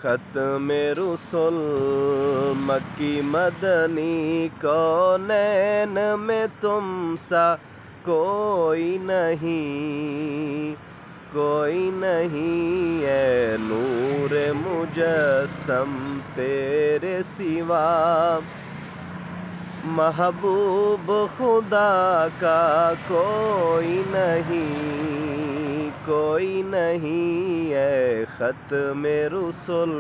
ختم رسل مکی مدنی کونین میں تم سا کوئی نہیں، کوئی نہیں اے نور مجسم تیرے سوا، محبوب خدا کا کوئی نہیں، کوئی نہیں اے ختم رسل۔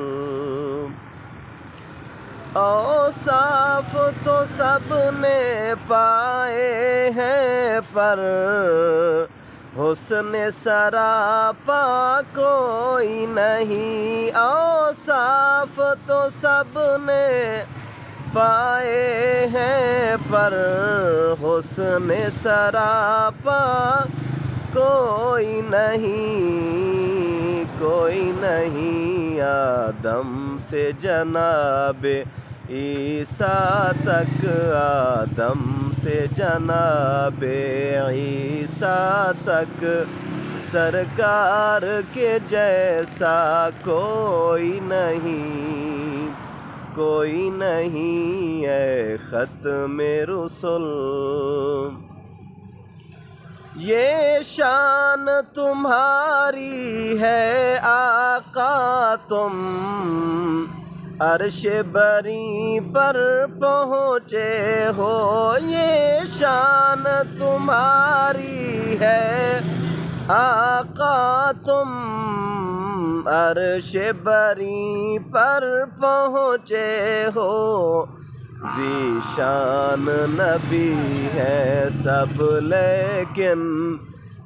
اوصاف تو سب نے پائے ہیں پر حسن سراپا کوئی نہیں، اوصاف تو سب نے پائے ہیں پر حسن سراپا کوئی نہیں، کوئی نہیں آدم سے جناب عیسیٰ تک، آدم سے جناب عیسیٰ تک سرکار کے جیسا کوئی نہیں، کوئی نہیں اے ختم رسل۔ یہ شان تمہاری ہے آقا، تم عرش بری پر پہنچے ہو، یہ شان تمہاری ہے آقا، تم عرش بری پر پہنچے ہو، ذیشان نبی ہے سب لیکن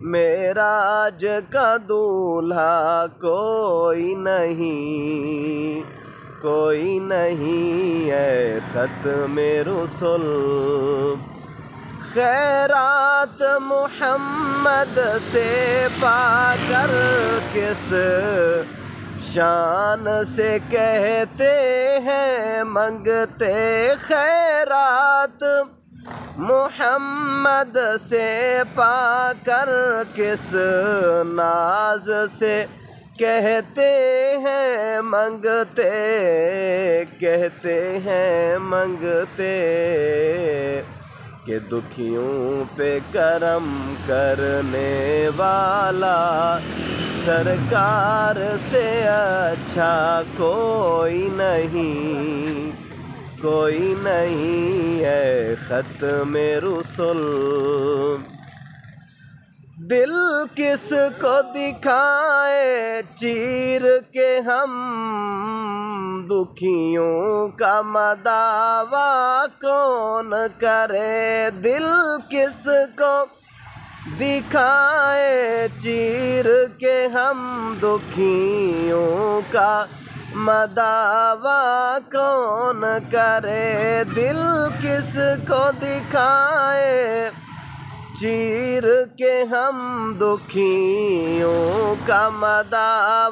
معراج کا دولہا کوئی نہیں، کوئی نہیں اے ختم رسل۔ خیرات محمد سے پا کر کس شان سے کہتے ہیں منگتے، خیرات محمد سے پا کر کس ناز سے کہتے ہیں منگتے، کہتے ہیں منگتے کہ دکھیوں پہ کرم کرنے والا سرکار سے اچھا کوئی نہیں، کوئی نہیں اے ختم رسل۔ دل کس کو دکھائے چیر کے ہم دکھیوں کا مداوا کون کرے، دل کس کو دکھائے چیر کے ہم دکھیوں کا مداوا کون کرے، دل کس کو دکھائے چیر کے ہم دکھیوں کا مداوا